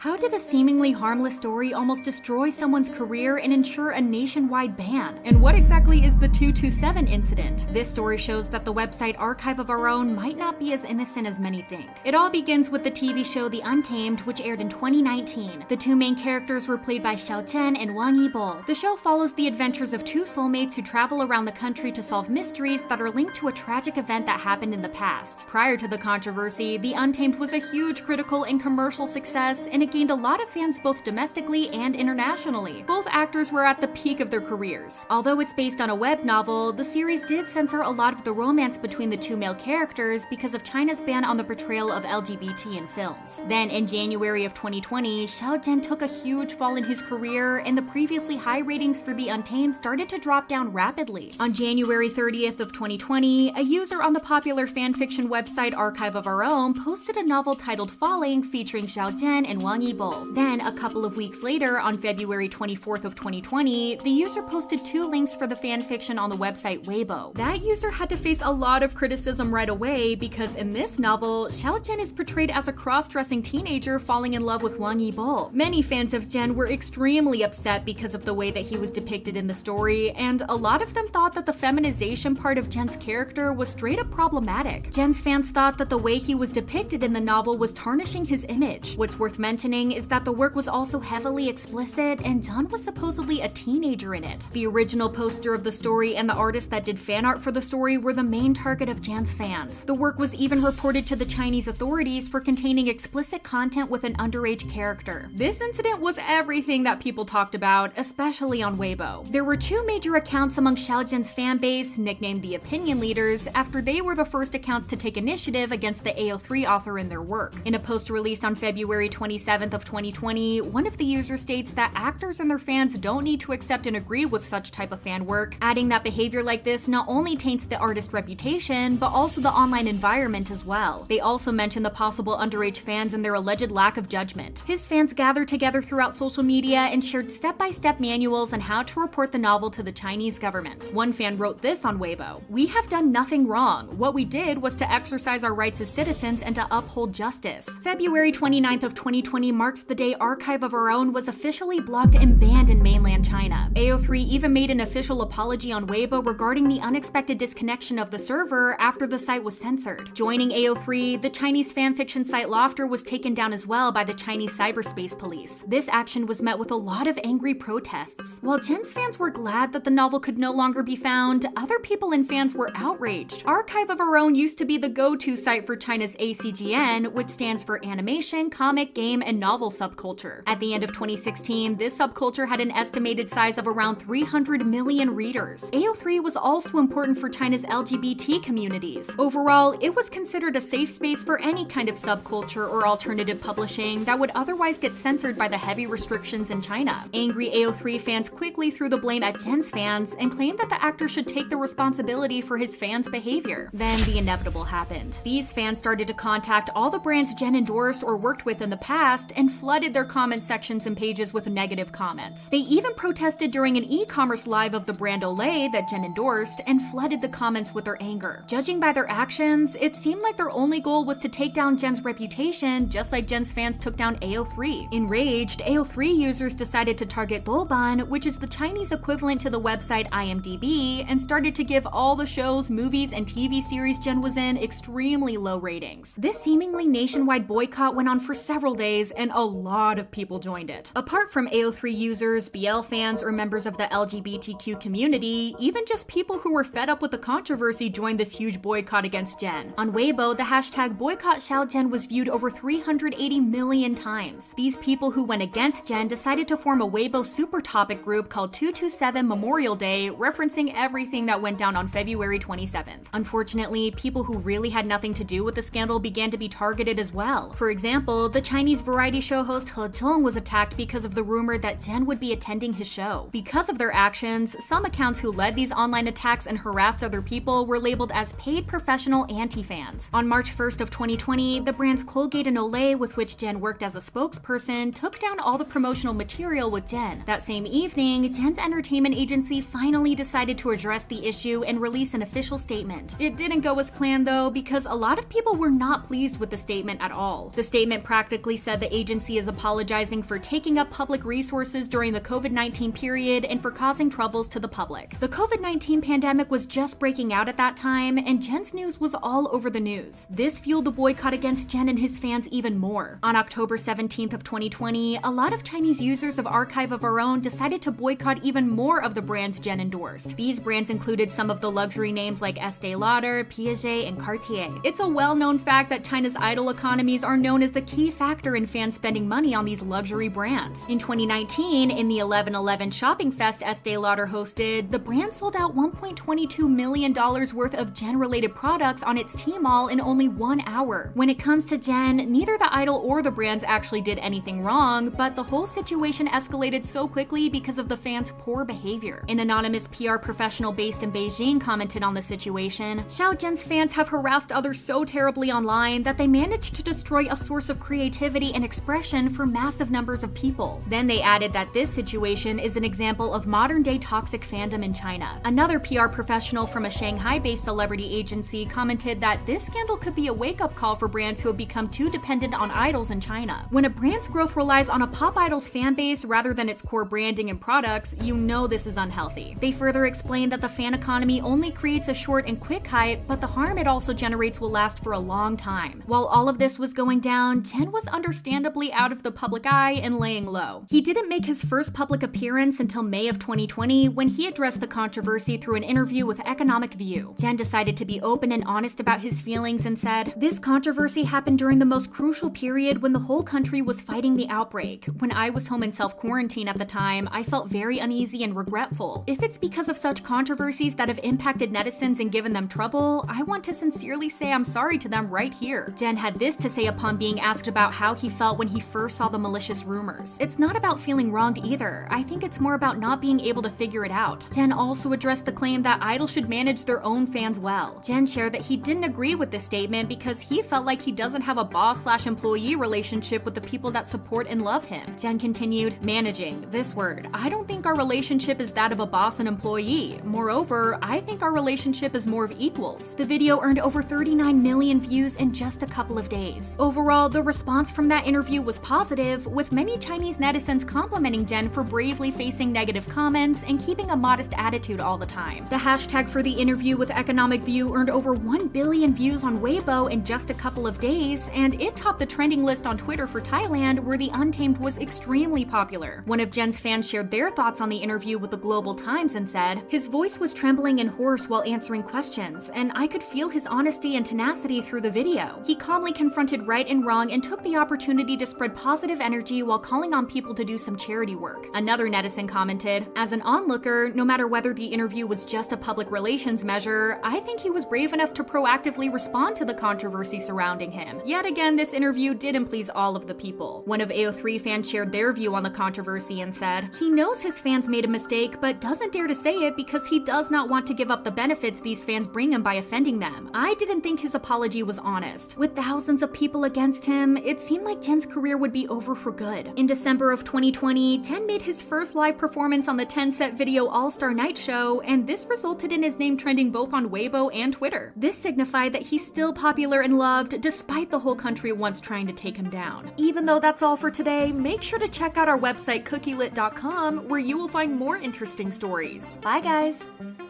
How did a seemingly harmless story almost destroy someone's career and ensure a nationwide ban? And what exactly is the 227 incident? This story shows that the website Archive of Our Own might not be as innocent as many think. It all begins with the TV show The Untamed, which aired in 2019. The two main characters were played by Xiao Zhan and Wang Yibo. The show follows the adventures of two soulmates who travel around the country to solve mysteries that are linked to a tragic event that happened in the past. Prior to the controversy, The Untamed was a huge critical and commercial success, and it gained a lot of fans both domestically and internationally. Both actors were at the peak of their careers. Although it's based on a web novel, the series did censor a lot of the romance between the two male characters because of China's ban on the portrayal of LGBT in films. Then, in January of 2020, Xiao Zhan took a huge fall in his career, and the previously high ratings for The Untamed started to drop down rapidly. On January 30th of 2020, a user on the popular fanfiction website Archive of Our Own posted a novel titled Falling featuring Xiao Zhan and Wang Yibo. Then, a couple of weeks later, on February 24th of 2020, the user posted two links for the fanfiction on the website Weibo. That user had to face a lot of criticism right away because in this novel, Xiao Zhan is portrayed as a cross-dressing teenager falling in love with Wang Yibo. Many fans of Zhen were extremely upset because of the way that he was depicted in the story, and a lot of them thought that the feminization part of Zhen's character was straight up problematic. Zhen's fans thought that the way he was depicted in the novel was tarnishing his image. What's worth mentioning is that the work was also heavily explicit, and Zhen was supposedly a teenager in it. The original poster of the story and the artist that did fan art for the story were the main target of Zhen's fans. The work was even reported to the Chinese authorities for containing explicit content with an underage character. This incident was everything that people talked about, especially on Weibo. There were two major accounts among Xiao Zhan's fan base, nicknamed the Opinion Leaders, after they were the first accounts to take initiative against the AO3 author in their work. In a post released on February 27th of 2020, one of the users states that actors and their fans don't need to accept and agree with such type of fan work, adding that behavior like this not only taints the artist's reputation, but also the online environment as well. They also mention the possible underage fans and their alleged lack of judgment. His fans gathered together throughout social media and shared step-by-step manuals on how to report the novel to the Chinese government. One fan wrote this on Weibo: "We have done nothing wrong. What we did was to exercise our rights as citizens and to uphold justice." February 29th of 2020 marks the day Archive of Our Own was officially blocked and banned in mainland China. AO3 even made an official apology on Weibo regarding the unexpected disconnection of the server after the site was censored. Joining AO3, the Chinese fanfiction site Lofter was taken down as well by the Chinese cyberspace police. This action was met with a lot of angry protests. While Zhen's fans were glad that the novel could no longer be found, other people and fans were outraged. Archive of Our Own used to be the go-to site for China's ACGN, which stands for Animation, Comic, Game, and Novel subculture. At the end of 2016, this subculture had an estimated size of around 300 million readers. AO3 was also important for China's LGBT communities. Overall, it was considered a safe space for any kind of subculture or alternative publishing that would otherwise get censored by the heavy restrictions in China. Angry AO3 fans quickly threw the blame at Zhen's fans and claimed that the actor should take the responsibility for his fans' behavior. Then the inevitable happened. These fans started to contact all the brands Zhen endorsed or worked with in the past and flooded their comment sections and pages with negative comments. They even protested during an e-commerce live of the brand Olay that Zhen endorsed and flooded the comments with their anger. Judging by their actions, it seemed like their only goal was to take down Zhen's reputation, just like Zhen's fans took down AO3. Enraged, AO3 users decided to target Douban, which is the Chinese equivalent to the website IMDb, and started to give all the shows, movies, and TV series Zhen was in extremely low ratings. This seemingly nationwide boycott went on for several days, and a lot of people joined it. Apart from AO3 users, BL fans, or members of the LGBTQ community, even just people who were fed up with the controversy joined this huge boycott against Zhen. On Weibo, the hashtag boycott Xiao Zhan was viewed over 380 million times. These people who went against Zhen decided to form a Weibo super topic group called 227 Memorial Day, referencing everything that went down on February 27th. Unfortunately, people who really had nothing to do with the scandal began to be targeted as well. For example, the Chinese variety show host He Zhong was attacked because of the rumor that Zhen would be attending his show. Because of their actions, some accounts who led these online attacks and harassed other people were labeled as paid professional anti-fans. On March 1st of 2020, the brands Colgate and Olay, with which Zhen worked as a spokesperson, took down all the promotional material with Zhen. That same evening, Zhen's entertainment agency finally decided to address the issue and release an official statement. It didn't go as planned though, because a lot of people were not pleased with the statement at all. The statement practically said the agency is apologizing for taking up public resources during the COVID-19 period and for causing troubles to the public. The COVID-19 pandemic was just breaking out at that time, and Jen's news was all over the news. This fueled the boycott against Jen and his fans even more. On October 17th of 2020, a lot of Chinese users of Archive of Our Own decided to boycott even more of the brands Jen endorsed. These brands included some of the luxury names like Estee Lauder, Piaget, and Cartier. It's a well-known fact that China's idol economies are known as the key factor in fans spending money on these luxury brands. In 2019, in the 11/11 shopping fest Estee Lauder hosted, the brand sold out $1.22 million worth of Jen-related products on its Tmall in only 1 hour. When it comes to Jen, neither the idol or the brands actually did anything wrong, but the whole situation escalated so quickly because of the fans' poor behavior. An anonymous PR professional based in Beijing commented on the situation. Xiao Zhan's fans have harassed others so terribly online that they managed to destroy a source of creativity and expression for massive numbers of people. Then they added that this situation is an example of modern-day toxic fandom in China. Another PR professional from a Shanghai-based celebrity agency commented that this scandal could be a wake-up call for brands who have become too dependent on idols in China. When a brand's growth relies on a pop idol's fan base rather than its core branding and products, you know this is unhealthy. They further explained that the fan economy only creates a short and quick hype, but the harm it also generates will last for a long time. While all of this was going down, Jen was understandably out of the public eye and laying low. He didn't make his first public appearance until May of 2020 when he addressed the controversy through an interview with Economic View. Jen decided to be open and honest about his feelings and said, "This controversy happened during the most crucial period when the whole country was fighting the outbreak. When I was home in self-quarantine at the time, I felt very uneasy and regretful. If it's because of such controversies that have impacted netizens and given them trouble, I want to sincerely say I'm sorry to them right here." Jen had this to say upon being asked about how he felt when he first saw the malicious rumors. "It's not about feeling wronged either. I think it's more about not being able to figure it out." Jen also addressed the claim that idols should manage their own fans well. Jen shared that he didn't agree with this statement because he felt like he doesn't have a boss/employee relationship with the people that support and love him. Jen continued, "Managing, this word. I don't think our relationship is that of a boss and employee. Moreover, I think our relationship is more of equals." The video earned over 39 million views in just a couple of days. Overall, the response from that interview was positive, with many Chinese netizens complimenting Jen for bravely facing negative comments and keeping a modest attitude all the time. The hashtag for the interview with Economic View earned over 1 billion views on Weibo in just a couple of days, and it topped the trending list on Twitter for Thailand, where the Untamed was extremely popular. One of Jen's fans shared their thoughts on the interview with the Global Times and said, "His voice was trembling and hoarse while answering questions, and I could feel his honesty and tenacity through the video. He calmly confronted right and wrong and took the opportunity to spread positive energy while calling on people to do some charity work." Another netizen commented, "As an onlooker, no matter whether the interview was just a public relations measure, I think he was brave enough to proactively respond to the controversy surrounding him. Yet again, this interview didn't please all of the people." One of AO3 fans shared their view on the controversy and said, "He knows his fans made a mistake, but doesn't dare to say it because he does not want to give up the benefits these fans bring him by offending them. I didn't think his apology was honest. With thousands of people against him, it seemed like Jen's career would be over for good." In December of 2020, Jen made his first live performance on the 10-set video All-Star Night Show, and this resulted in his name trending both on Weibo and Twitter. This signified that he's still popular and loved despite the whole country once trying to take him down. Even though that's all for today, make sure to check out our website cookielit.com, where you will find more interesting stories. Bye guys!